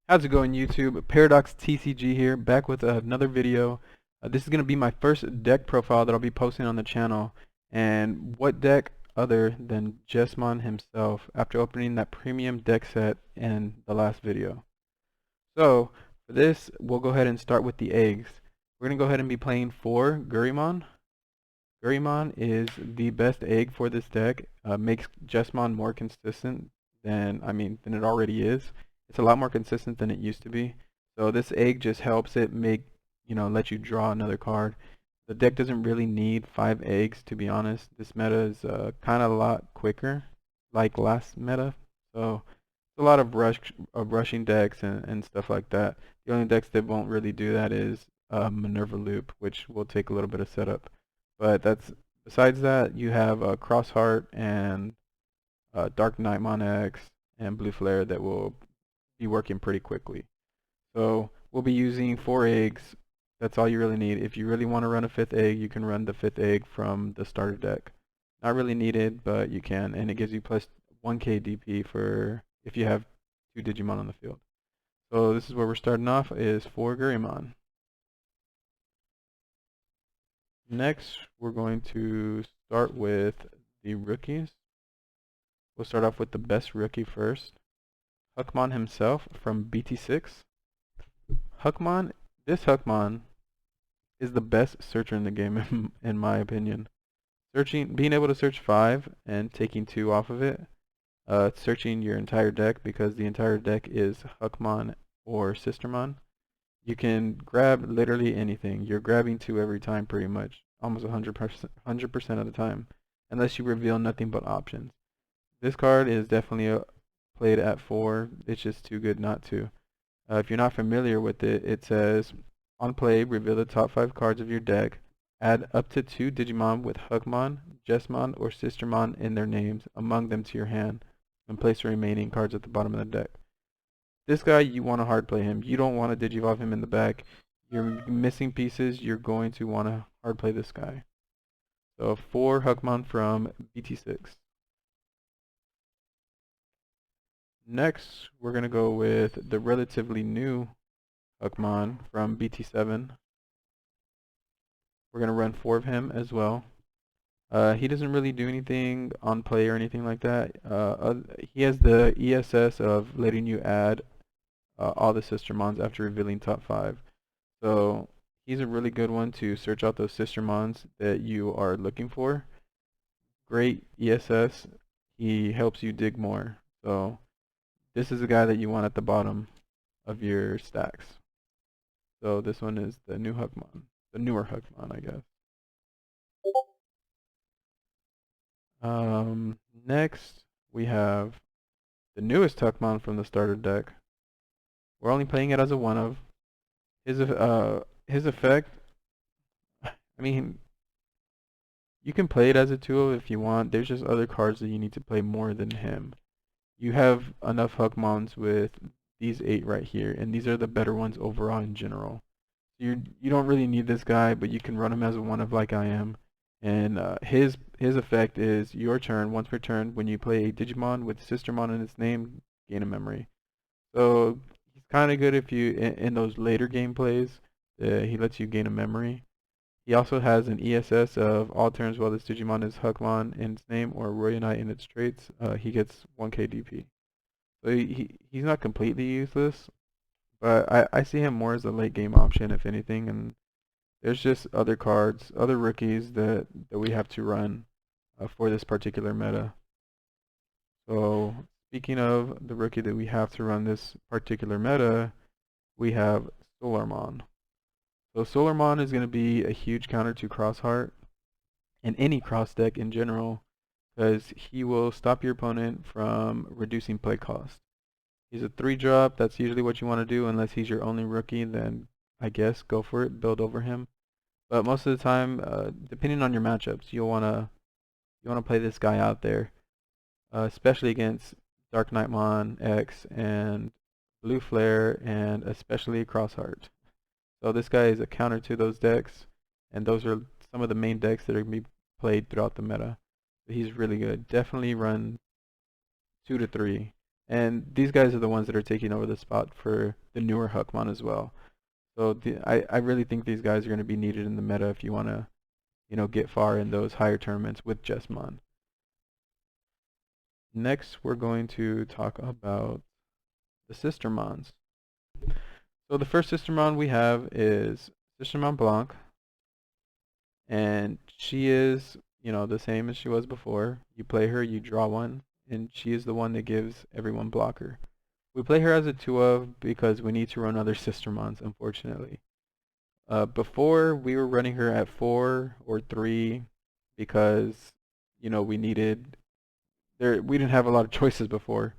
How's it going, YouTube? Paradox TCG here, back with another video. This is going to be my first deck profile that I'll be posting on the channel. And what deck other than Jesmon himself after opening that premium deck set in the last video. So, for this, we'll go ahead and start with the eggs. We're going to go ahead and be playing 4 Gurimon. Gurimon is the best egg for this deck. Makes Jesmon more consistent than it already is. It's a lot more consistent than it used to be. So this egg just helps it let you draw another card. The deck doesn't really need 5 eggs, to be honest. This meta is kind of a lot quicker, like last meta. So it's a lot of rushing decks and stuff like that. The only decks that won't really do that is Minerva Loop, which will take a little bit of setup. But besides that, you have Crossheart and Dark Nightmon X and Blue Flare that will be working pretty quickly. So we'll be using 4 eggs. That's all you really need. If you really want to run a 5th egg, you can run the 5th egg from the starter deck. Not really needed, but you can, and it gives you plus 1k DP for if you have 2 Digimon on the field. So this is where we're starting off, is 4 Gurimon. Next, we're going to start with the rookies. We'll start off with the best rookie first. Huckmon himself from BT6. This Huckmon is the best searcher in the game in my opinion. Being able to search 5 and taking 2 off of it, searching your entire deck because the entire deck is Huckmon or Sistermon. You can grab literally anything. You're grabbing 2 every time pretty much, almost 100% of the time, unless you reveal nothing but options. This card is definitely played at 4. It's just too good not to. If you're not familiar with it, it says, on play, reveal the top 5 cards of your deck, add up to 2 Digimon with Huckmon, Jesmon, or Sistermon in their names among them to your hand, and place the remaining cards at the bottom of the deck. This guy, you want to hard play him. You don't want to Digivolve him in the back. You're missing pieces. You're going to want to hard play this guy. So 4 Huckmon from BT6. Next, we're going to go with the relatively new Huckmon from BT7. We're going to run 4 of him as well. He doesn't really do anything on play or anything like that. He has the ESS of letting you add all the Sistermons after revealing top 5. So he's a really good one to search out those Sistermons that you are looking for. Great ESS. He helps you dig more. So this is the guy that you want at the bottom of your stacks. So this one is the new Huckmon, the newer Huckmon, I guess. Next we have the newest Huckmon from the starter deck. We're only playing it as a 1-of. His effect, you can play it as a 2-of if you want. There's just other cards that you need to play more than him. You have enough Huckmons with these 8 right here, and these are the better ones overall in general. You don't really need this guy, but you can run him as a 1-of like I am. And his effect is your turn, once per turn, when you play a Digimon with Sistermon in its name, gain a memory. So he's kind of good if you, in those later gameplays, he lets you gain a memory. He also has an ESS of all turns while this Digimon is Huckmon in its name or Royonite in its traits, he gets 1k DP. So he's not completely useless, but I see him more as a late game option if anything, and there's just other cards, other rookies that we have to run for this particular meta. So speaking of the rookie that we have to run this particular meta, we have Solarmon. So Solarmon is going to be a huge counter to Crossheart and any cross deck in general, because he will stop your opponent from reducing play cost. He's a 3-drop. That's usually what you want to do, unless he's your only rookie, then I guess go for it, build over him. But most of the time, depending on your matchups, you want to play this guy out there, especially against Dark Nightmon X and Blue Flare, and especially Crossheart. So this guy is a counter to those decks, and those are some of the main decks that are going to be played throughout the meta. But he's really good. Definitely run 2 to 3. And these guys are the ones that are taking over the spot for the newer Huckmon as well. So I really think these guys are going to be needed in the meta if you want to, get far in those higher tournaments with Jesmon. Next, we're going to talk about the Sistermons. So the first Sistermon we have is Sistermon Blanc, and she is, the same as she was before. You play her, you draw one, and she is the one that gives everyone blocker. We play her as a 2-of because we need to run other Sistermons, unfortunately. Before, we were running her at 4 or 3 because, we didn't have a lot of choices before.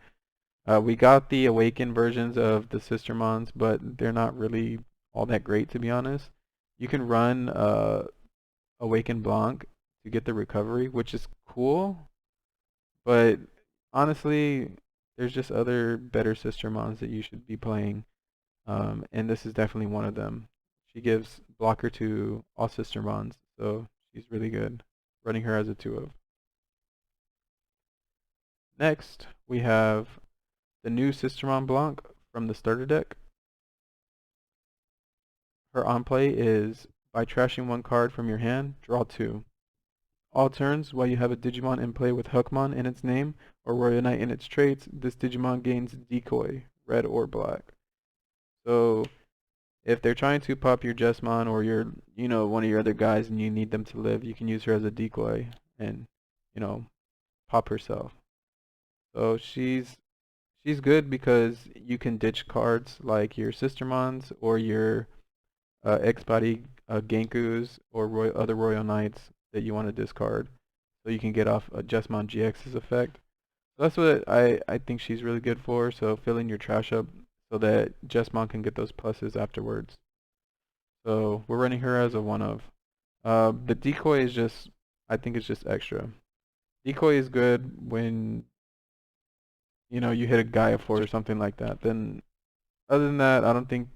We got the awakened versions of the Sistermons, but they're not really all that great, to be honest. You can run Awakened Blanc to get the recovery, which is cool, but honestly, there's just other better Sistermons that you should be playing, and this is definitely one of them. She gives blocker to all Sistermons, so she's really good. Running her as a 2-of. Next, we have the new Sistermon Blanc from the starter deck. Her on play is by trashing one card from your hand, draw 2. All turns, while you have a Digimon in play with Huckmon in its name or Royal Knight in its traits, this Digimon gains Decoy, red or black. So if they're trying to pop your Jesmon or your, one of your other guys and you need them to live, you can use her as a decoy and, pop herself. So she's good because you can ditch cards like your Sistermons or your X-Body Genkus or other Royal Knights that you want to discard. So you can get off Jesmon GX's effect. So that's what I think she's really good for. So filling your trash up so that Jesmon can get those pluses afterwards. So we're running her as a 1-of. The decoy is just, I think it's just extra. Decoy is good when, you hit a Gaia Force or something like that. Then other than that, I don't think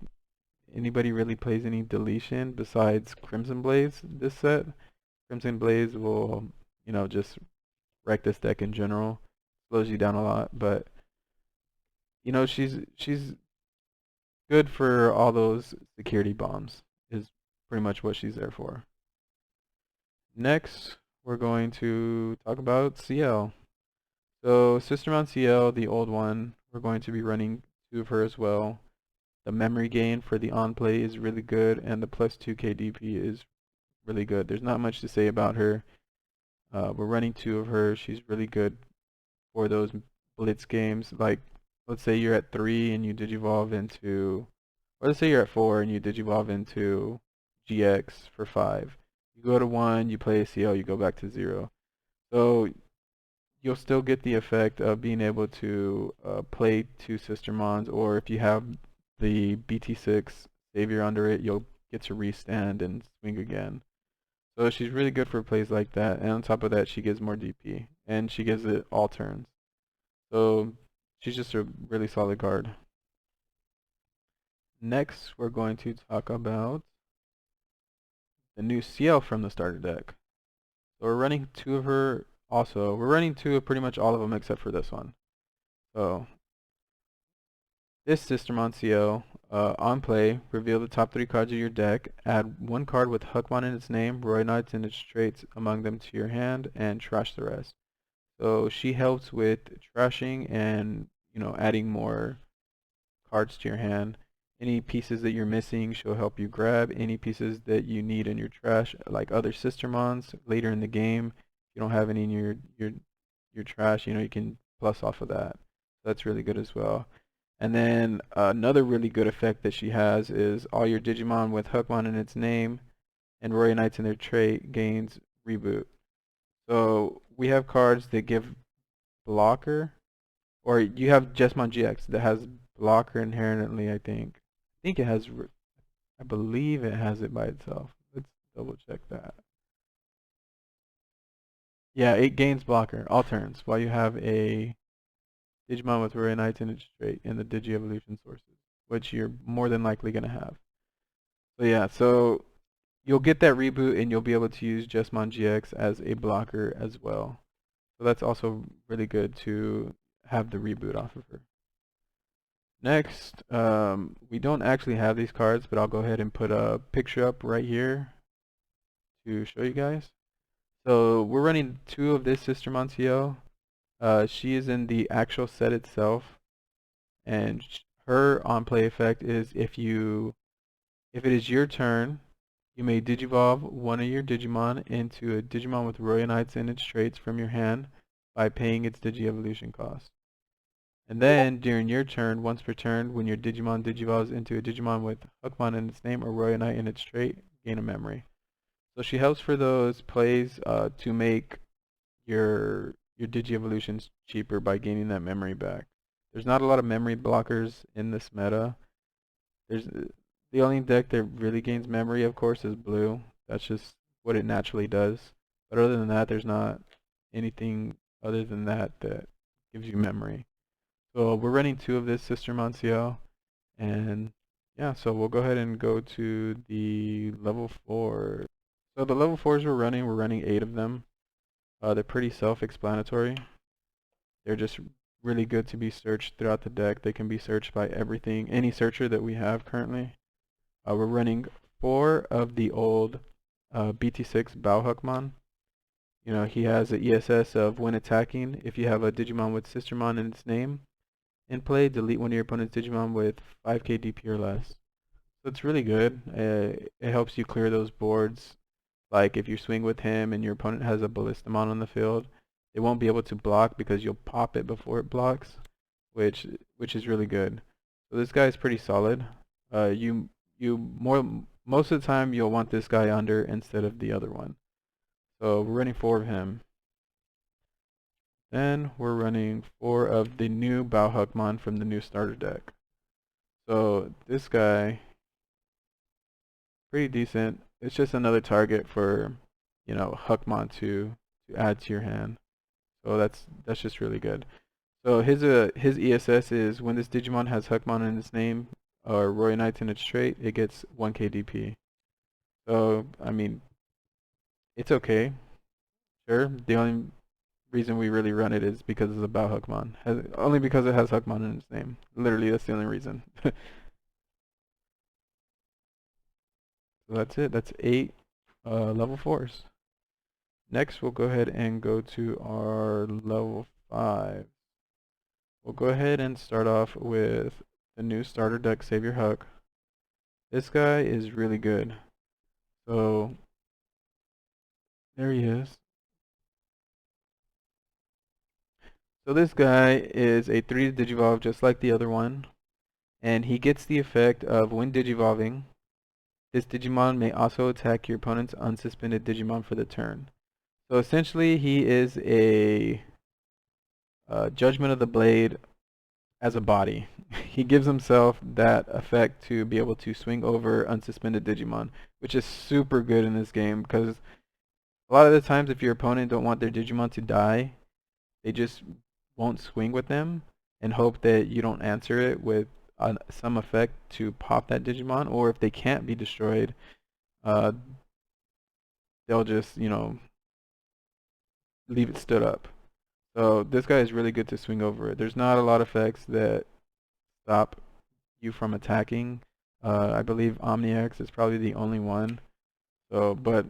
anybody really plays any deletion besides Crimson Blaze this set. Crimson Blaze will, just wreck this deck in general. Slows you down a lot, but she's good for all those security bombs is pretty much what she's there for. Next, we're going to talk about CL. So Sistermon CL, the old one, we're going to be running 2 of her as well. The memory gain for the on play is really good, and the +2 KDP is really good. There's not much to say about her. We're running 2 of her. She's really good for those blitz games. Like, let's say you're at 3 and you digivolve into, or let's say you're at 4 and you digivolve into GX for 5. You go to 1, you play a CL, you go back to 0. So you'll still get the effect of being able to play 2 Sistermons, or if you have the BT6 Savior under it, you'll get to restand and swing again. So she's really good for plays like that, and on top of that, she gives more DP, and she gives it all turns. So she's just a really solid card. Next, we're going to talk about the new CL from the starter deck. So we're running 2 of her also. We're running 2 of pretty much all of them except for this one. So this Sistermon CL, on play, reveal the top 3 cards of your deck, add 1 card with Huckmon in its name, Royal Knights and its traits among them to your hand, and trash the rest. So she helps with trashing and, adding more cards to your hand. Any pieces that you're missing, she'll help you grab. Any pieces that you need in your trash, like other Sistermons later in the game, if you don't have any in your trash, you can plus off of that. So that's really good as well. And then another really good effect that she has is all your Digimon with Huckmon in its name and Royal Knights in their trait gains reboot. So we have cards that give blocker, or you have Jesmon GX that has blocker inherently, I think. I think it has, I believe it has it by itself. Let's double check that. Yeah, it gains blocker all turns while you have a Digimon with Royal Knights in its trait in the Digi-Evolution sources, which you're more than likely going to have. So yeah, so you'll get that reboot and you'll be able to use Jesmon GX as a blocker as well. So that's also really good to have the reboot off of her. Next, we don't actually have these cards, but I'll go ahead and put a picture up right here to show you guys. So we're running 2 of this Sister Montiel. She is in the actual set itself, and her on-play effect is if it is your turn, you may Digivolve one of your Digimon into a Digimon with Royalites in its traits from your hand by paying its Digi-Evolution cost. And then, during your turn, once per turn, when your Digimon Digivolves into a Digimon with Hookmon in its name or Royalite in its trait, gain a memory. So she helps for those plays to make your Digi-Evolutions cheaper by gaining that memory back. There's not a lot of memory blockers in this meta. There's the only deck that really gains memory, of course, is blue. That's just what it naturally does. But other than that, there's not anything other than that that gives you memory. So we're running 2 of this Sister Montiel, and yeah, so we'll go ahead and go to the level 4. So the level 4s we're running 8 of them. They're pretty self-explanatory. They're just really good to be searched throughout the deck. They can be searched by everything, any searcher that we have currently. We're running 4 of the old BT6 Bauhookmon. You know, he has an ESS of when attacking, if you have a Digimon with Sistermon in its name in play, delete one of your opponent's Digimon with 5k DP or less. So it's really good. It helps you clear those boards. Like if you swing with him and your opponent has a Ballistamon on the field, it won't be able to block because you'll pop it before it blocks, which is really good. So this guy is pretty solid. Most of the time you'll want this guy under instead of the other one. So we're running 4 of him. Then we're running 4 of the new Bauhookmon from the new starter deck. So this guy, pretty decent. It's just another target for, you know, Hookmon to add to your hand. So that's just really good. So his ESS is when this Digimon has Hookmon in its name or Royalites in its trait, it gets 1k DP. So I mean, it's okay. Sure. The only reason we really run it is because it's about Hookmon. Only because it has Hookmon in its name. Literally, that's the only reason. So that's it. That's 8 level 4s. Next, we'll go ahead and go to our level 5. We'll go ahead and start off with the new starter deck, Savior Hook. This guy is really good. So there he is. So this guy is a 3 Digivolve just like the other one, and he gets the effect of when Digivolving, this Digimon may also attack your opponent's unsuspended Digimon for the turn. So essentially he is a Judgment of the Blade as a body. He gives himself that effect to be able to swing over unsuspended Digimon, which is super good in this game because a lot of the times if your opponent don't want their Digimon to die, they just won't swing with them and hope that you don't answer it with some effect to pop that Digimon, or if they can't be destroyed, they'll just, you know, leave it stood up. So this guy is really good to swing over it. There's not a lot of effects that stop you from attacking. I believe OmniX is probably the only one. So, but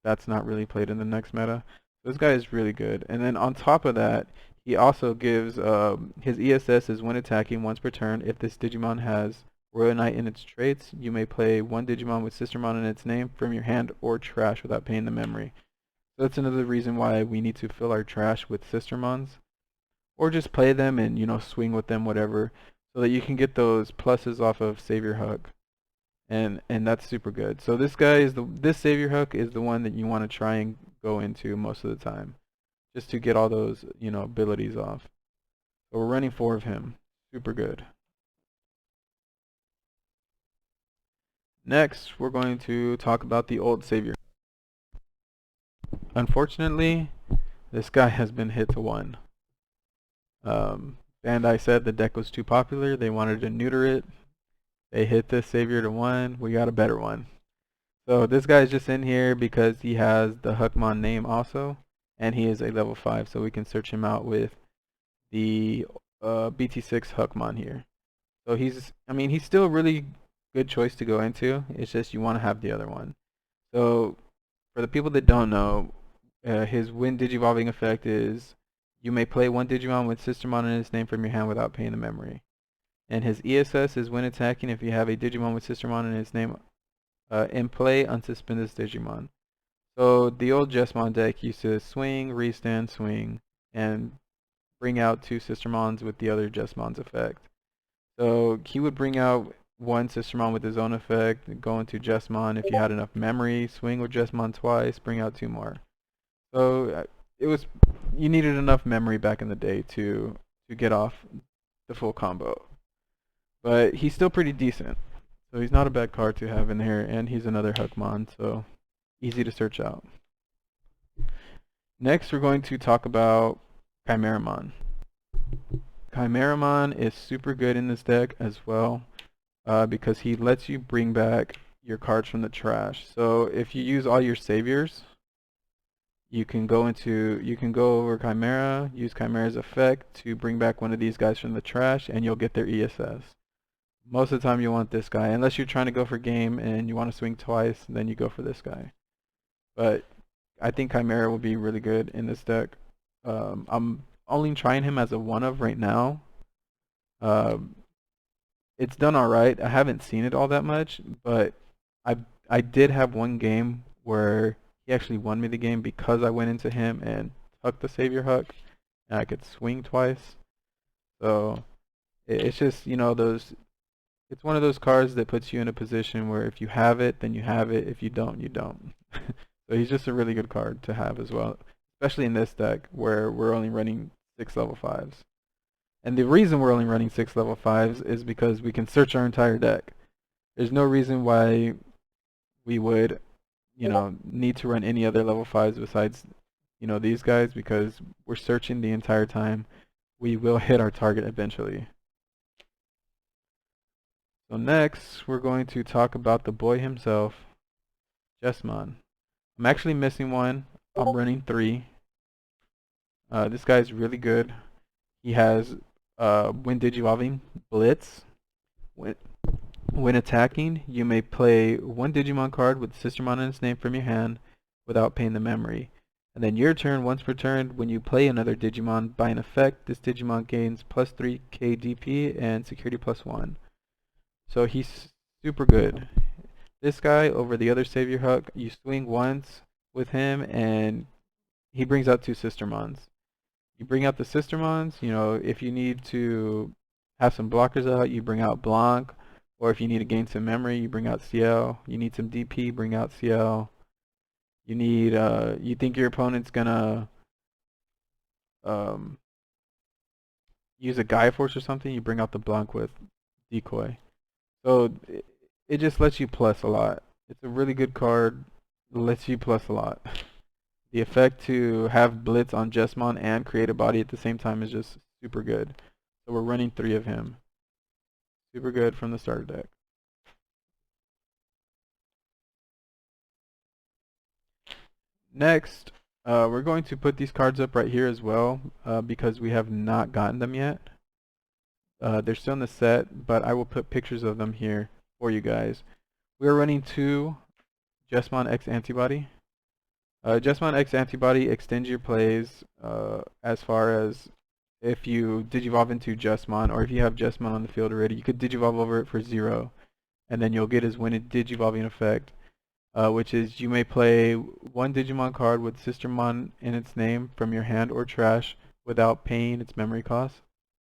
that's not really played in the next meta. This guy is really good. And then on top of that, he also gives his ESS is when attacking once per turn. If this Digimon has Royal Knight in its traits, you may play 1 Digimon with Sistermon in its name from your hand or trash without paying the memory. So that's another reason why we need to fill our trash with Sistermons, or just play them and, you know, swing with them, whatever, so that you can get those pluses off of Savior Hook. And that's super good. So this guy is this Savior Hook is the one that you want to try and go into most of the time, just to get all those, you know, abilities off. So we're running 4 of him. Super good. Next, we're going to talk about the old Savior. Unfortunately, this guy has been hit to 1. Bandai said the deck was too popular. They wanted to neuter it. They hit this Savior to 1. We got a better one. So this guy's just in here because he has the Hookmon name also, and he is a level 5, so we can search him out with the BT6 Huckmon here. So he's still a really good choice to go into. It's just you want to have the other one. So for the people that don't know, his when Digivolving effect is you may play one Digimon with Sistermon in its name from your hand without paying the memory. And his ESS is when attacking if you have a Digimon with Sistermon in its name in play, unsuspend this Digimon. So the old Jesmon deck used to swing, restand, swing, and bring out two Sistermons with the other Jesmon's effect. So he would bring out one Sistermon with his own effect, go into Jesmon. If you had enough memory, swing with Jesmon twice, bring out two more. So it was you needed enough memory back in the day to get off the full combo. But he's still pretty decent. So he's not a bad card to have in here, and he's another Huckmon, so easy to search out. Next, we're going to talk about Chimeramon. Chimeramon is super good in this deck as well because he lets you bring back your cards from the trash. So if you use all your saviors, you can go over Chimera, use Chimera's effect to bring back one of these guys from the trash, and you'll get their ESS. Most of the time you want this guy, unless you're trying to go for game and you want to swing twice, then you go for this guy. But I think Chimera will be really good in this deck. I'm only trying him as a one of right now. It's done alright. I haven't seen it all that much, but I did have one game where he actually won me the game because I went into him and tucked the Savior Huck, and I could swing twice. So it's just, it's one of those cards that puts you in a position where if you have it, then you have it. If you don't, you don't. So he's just a really good card to have as well, especially in this deck where we're only running 6 level 5s. And the reason we're only running 6 level 5s is because we can search our entire deck. There's no reason why we would, need to run any other level 5s besides, these guys, because we're searching the entire time. We will hit our target eventually. So next, we're going to talk about the boy himself, Jesmon. I'm actually missing one. I'm running 3. This guy's really good. He has when Digivolving, Blitz. When attacking, you may play one Digimon card with Sistermon in its name from your hand without paying the memory. And then your turn, once per turn, when you play another Digimon, by an effect, this Digimon gains plus 3k DP and security plus 1. So he's super good. This guy over the other Savior Huck, you swing once with him and he brings out 2 Sistermons. You bring out the Sistermons, if you need to have some blockers out, you bring out Blanc. Or if you need to gain some memory, you bring out CL. You need some DP, bring out CL. You think your opponent's gonna use a Gaia Force or something, you bring out the Blanc with Decoy. So it just lets you plus a lot. It's a really good card. It lets you plus a lot. The effect to have Blitz on Jesmon and create a body at the same time is just super good. So we're running 3 of him. Super good from the starter deck. Next, we're going to put these cards up right here as well because we have not gotten them yet. They're still in the set, but I will put pictures of them here for you guys. We're running 2 Jesmon X Antibody. Jesmon X Antibody extends your plays as far as if you Digivolve into Jesmon, or if you have Jesmon on the field already, you could Digivolve over it for 0, and then you'll get his when Digivolving effect, which is you may play one Digimon card with Sistermon in its name from your hand or trash without paying its memory cost.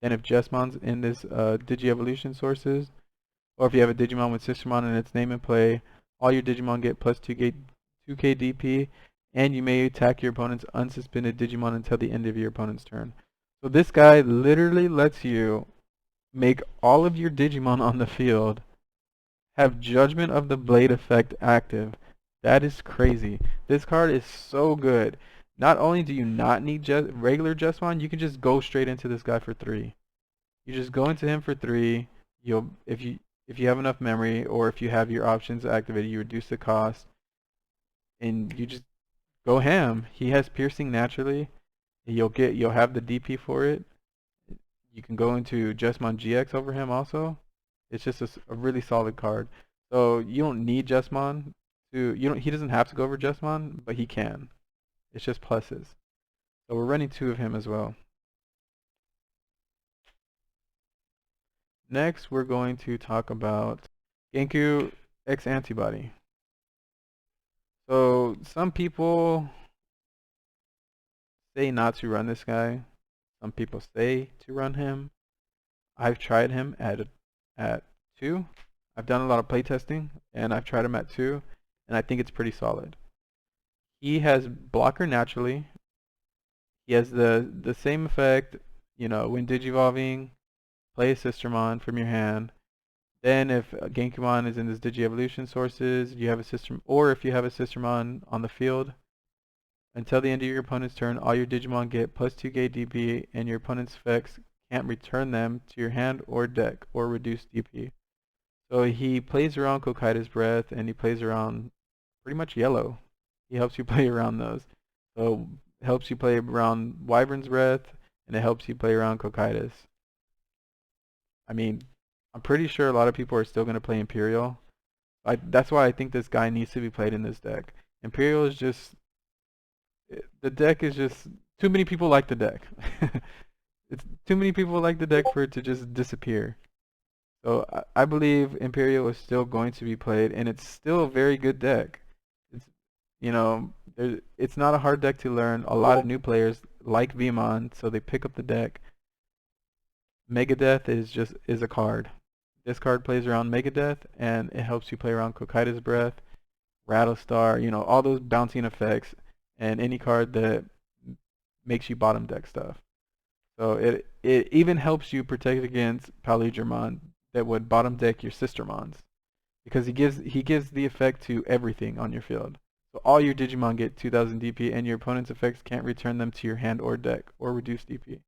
And if Jesmon's in this Digi-Evolution sources, or if you have a Digimon with Sistermon in its name in play, all your Digimon get plus 2k DP, and you may attack your opponent's unsuspended Digimon until the end of your opponent's turn. So this guy literally lets you make all of your Digimon on the field have Judgment of the Blade effect active. That is crazy. This card is so good. Not only do you not need regular Jesmon, you can just go straight into this guy for 3. You just go into him for 3. If you have enough memory, or if you have your options activated, you reduce the cost, and you just go ham. He has piercing naturally. You'll have the DP for it. You can go into Jesmon GX over him also. It's just a really solid card. So you don't need Jesmon to you don't he doesn't have to go over Jesmon, but he can. It's just pluses. So we're running 2 of him as well. Next, we're going to talk about Genku X Antibody. So some people say not to run this guy. Some people say to run him. I've tried him at 2. I've done a lot of playtesting, and I've tried him at 2, and I think it's pretty solid. He has blocker naturally. He has the same effect, you know, when digivolving, play a Sistermon from your hand. Then if Genkumon is in this Digi-Evolution sources, you have a Sister, or if you have a Sistermon on the field, until the end of your opponent's turn, all your Digimon get plus 2k DP, and your opponent's effects can't return them to your hand or deck, or reduce DP. So he plays around Kokaida's Breath, and he plays around pretty much yellow. He helps you play around those. So it helps you play around Wyvern's Breath, and it helps you play around Kokaida's. I mean, I'm pretty sure a lot of people are still going to play Imperial. That's why I think this guy needs to be played in this deck. Imperial is just, the deck is just, too many people like the deck. It's too many people like the deck for it to just disappear. So I believe Imperial is still going to be played, and it's still a very good deck. It's, you know, it's not a hard deck to learn. A lot of new players like Vmon, so they pick up the deck. Megadeth is a card. This card plays around Megadeth, and it helps you play around Kokaida's Breath, Rattlestar, you know, all those bouncing effects, and any card that makes you bottom deck stuff. So it even helps you protect against Paludramon that would bottom deck your Sistermons, because he gives the effect to everything on your field. So all your Digimon get 2000 DP, and your opponent's effects can't return them to your hand or deck, or reduce DP.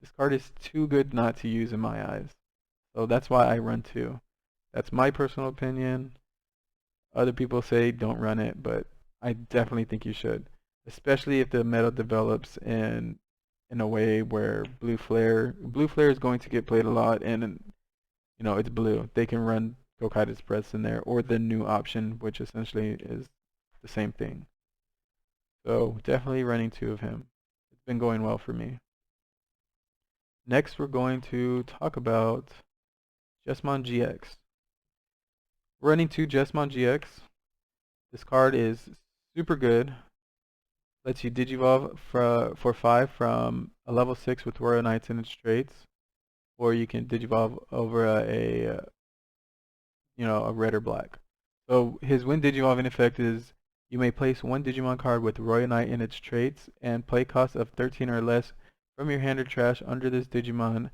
This card is too good not to use in my eyes. So that's why I run 2. That's my personal opinion. Other people say don't run it, but I definitely think you should. Especially if the meta develops in a way where Blue Flare is going to get played a lot, and you know, it's blue. They can run Kokaida's Breaths in there, or the new option, which essentially is the same thing. So definitely running 2 of him. It's been going well for me. Next, we're going to talk about Jesmon GX. Running 2 Jesmon GX. This card is super good. Lets you Digivolve for 5 from a level 6 with Royal Knights in its traits, or you can Digivolve over a red or black. So his when Digivolving effect is you may place 1 Digimon card with Royal Knight in its traits and play cost of 13 or less from your hand or trash under this Digimon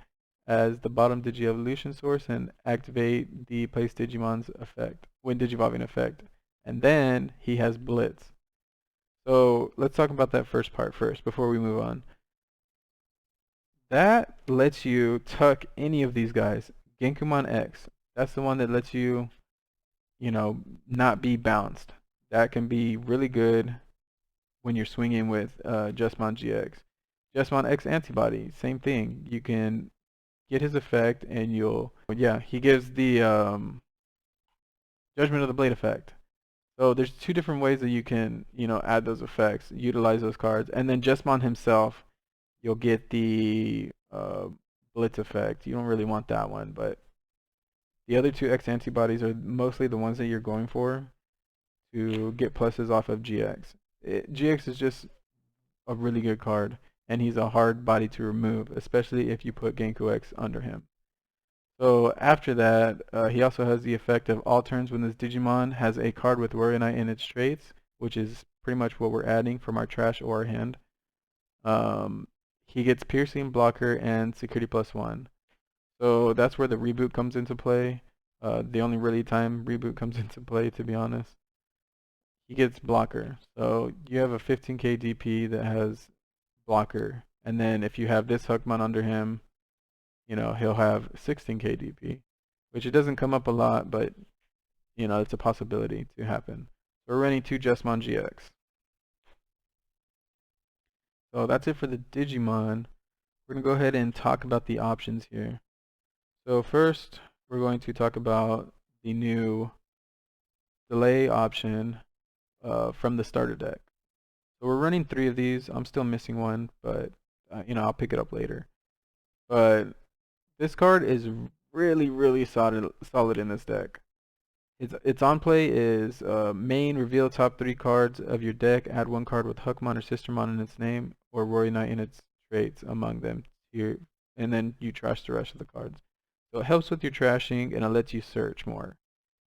as the bottom Digi-Evolution source, and activate the place Digimon's effect, when Digivolving effect. And then he has Blitz. So let's talk about that first part first before we move on. That lets you tuck any of these guys. Genkumon X, that's the one that lets you, you know, not be bounced. That can be really good when you're swinging with Jesmon GX. Jesmon X Antibody, same thing. You can get his effect, and he gives the Judgment of the Blade effect. So there's 2 different ways that you can, you know, add those effects, utilize those cards, and then Jesmon himself, you'll get the Blitz effect. You don't really want that one, but the other 2 X antibodies are mostly the ones that you're going for to get pluses off of GX. GX is just a really good card, and he's a hard body to remove, especially if you put Genku X under him. So after that, he also has the effect of all turns when this Digimon has a card with Warrior Knight in its traits, which is pretty much what we're adding from our trash or our hand. He gets Piercing, Blocker, and Security +1. So that's where the reboot comes into play. The only really time reboot comes into play, to be honest. He gets Blocker. So you have a 15k DP that has Blocker. And then if you have this Hookmon under him, you know, he'll have 16k DP, which it doesn't come up a lot, but, you know, it's a possibility to happen. So we're running 2 Jesmon GX. So that's it for the Digimon. we're going to go ahead and talk about the options here. So first, we're going to talk about the new delay option from the starter deck. So we're running 3 of these. I'm still missing one, but I'll pick it up later. But this card is really solid in this deck. Its on play is main, reveal top 3 cards of your deck, add 1 card with Huckmon or Sistermon in its name, or Warrior Knight in its traits among them here, and then you trash the rest of the cards. So it helps with your trashing, and it lets you search more.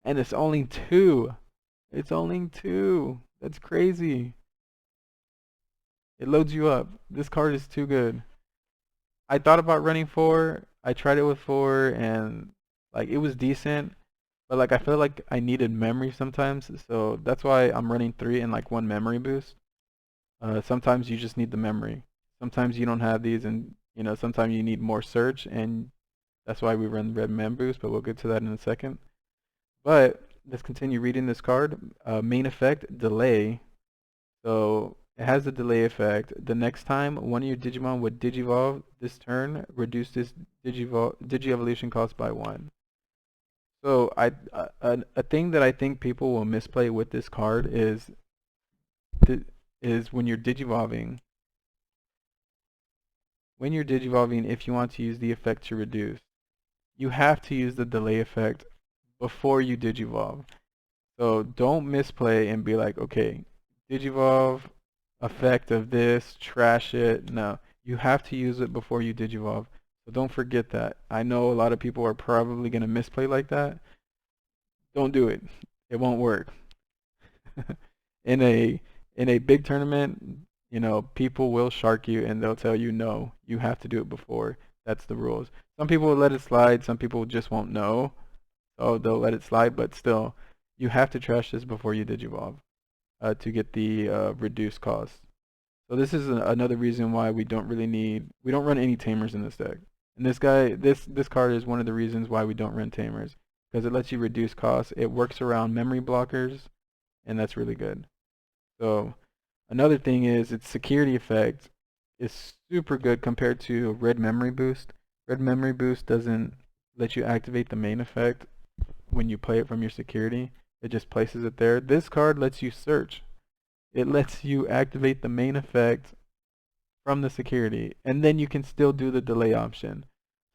And it's only 2. It's only 2. That's crazy. It loads you up. This card is too good. I thought about running 4. I tried it with 4, and like it was decent. But like I feel like I needed memory sometimes, so that's why I'm running 3 and like 1 memory boost. Sometimes you just need the memory. Sometimes you don't have these, and sometimes you need more search, and that's why we run red mem boost. But we'll get to that in a second. But let's continue reading this card. Main effect, delay. So it has a delay effect. The next time one of your Digimon would Digivolve this turn, reduce this Digi-evolution cost by 1. So a thing that I think people will misplay with this card is when you're digivolving. When you're digivolving, if you want to use the effect to reduce, you have to use the delay effect before you digivolve. So don't misplay and be like, okay, digivolve, effect of this, trash it. No, you have to use it before you digivolve. So don't forget that. I know a lot of people are probably going to misplay like that. Don't do it. It won't work. in a big tournament, people will shark you and they'll tell you no, you have to do it before. That's the rules. Some people will let it slide, some people just won't know. So they'll let it slide, but still, you have to trash this before you digivolve to get the reduced cost. So this is another reason why we don't run any tamers in this deck. And this card is one of the reasons why we don't run tamers, because it lets you reduce costs. It works around memory blockers, and that's really good. So another thing is its security effect is super good compared to red memory boost. Red memory boost doesn't let you activate the main effect when you play it from your security. It just places it there. This card lets you search. It lets you activate the main effect from the security, and then you can still do the delay option.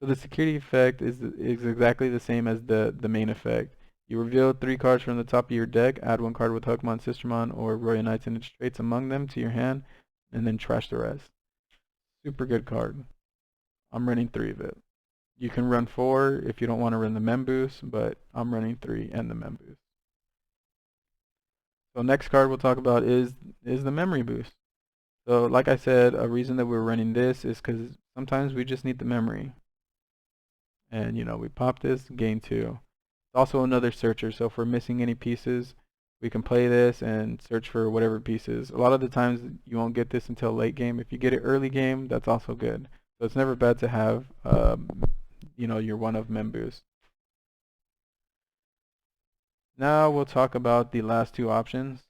So the security effect is exactly the same as the main effect. You reveal 3 cards from the top of your deck, add 1 card with Huckmon, Sistermon, or Royal Knights and its traits among them to your hand, and then trash the rest. Super good card. I'm running 3 of it. You can run 4 if you don't want to run the mem boost, but I'm running 3 and the mem boost. So next card we'll talk about is the memory boost. So like I said, a reason that we're running this is because sometimes we just need the memory. And we pop this, gain 2. It's also another searcher, so if we're missing any pieces, we can play this and search for whatever pieces. A lot of the times you won't get this until late game. If you get it early game, that's also good. So it's never bad to have your one of mem boost. Now we'll talk about the last 2 options.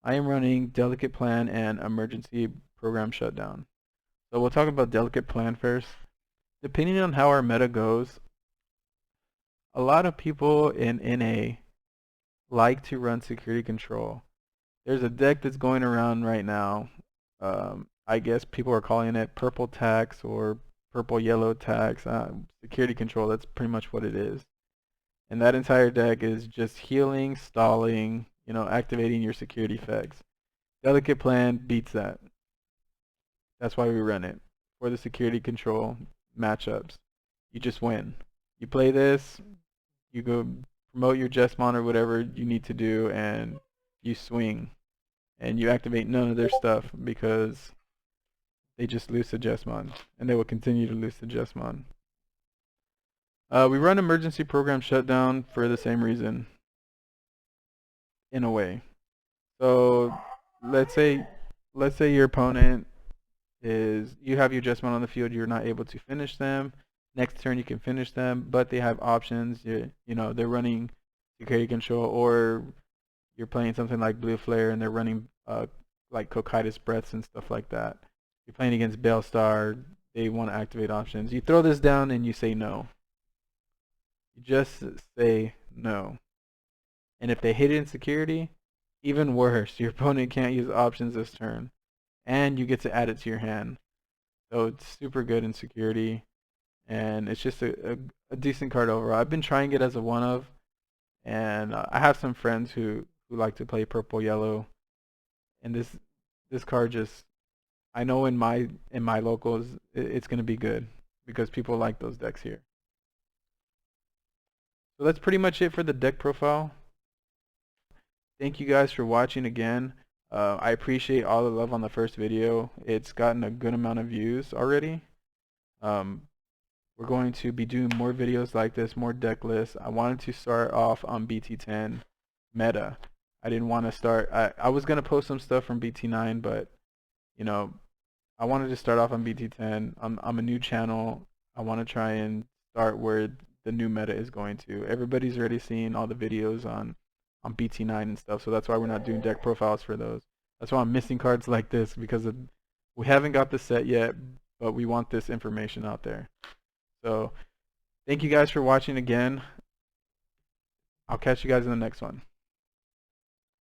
I am running Delicate Plan and Emergency Program Shutdown. So we'll talk about Delicate Plan first. Depending on how our meta goes, a lot of people in NA like to run security control. There's a deck that's going around right now. I guess people are calling it purple tax or purple yellow tax. Security control, that's pretty much what it is. And that entire deck is just healing, stalling, activating your security effects. Delicate Plan beats that. That's why we run it. For the security control matchups. You just win. You play this, you go promote your Jesmon or whatever you need to do, and you swing. And you activate none of their stuff because they just lose to Jesmon. And they will continue to lose to Jesmon. We run Emergency Program Shutdown for the same reason. In a way. So let's say your opponent you have your Jesmon on the field, you're not able to finish them. Next turn you can finish them, but they have options. They're running security control, or you're playing something like Blue Flare and they're running like Cocytus Breaths and stuff like that. You're playing against Bellstar, they want to activate options. You throw this down and you say no. You just say no. And if they hit it in security, even worse, your opponent can't use options this turn. And you get to add it to your hand. So it's super good in security. And it's just a decent card overall. I've been trying it as a one of. And I have some friends who like to play purple yellow. And this card just, I know in my locals it's gonna be good because people like those decks here. So that's pretty much it for the deck profile. Thank you guys for watching again. I appreciate all the love on the first video. It's gotten a good amount of views already. We're going to be doing more videos like this, more deck lists. I wanted to start off on BT10 meta. I didn't want to start, I was going to post some stuff from BT9, but you know, I wanted to start off on BT10. I'm a new channel. I want to try and start where the new meta is going to. Everybody's already seen all the videos on BT9 and stuff, so that's why we're not doing deck profiles for those. That's why I'm missing cards like this, because we haven't got the set yet, but we want this information out there. So thank you guys for watching again. I'll catch you guys in the next one.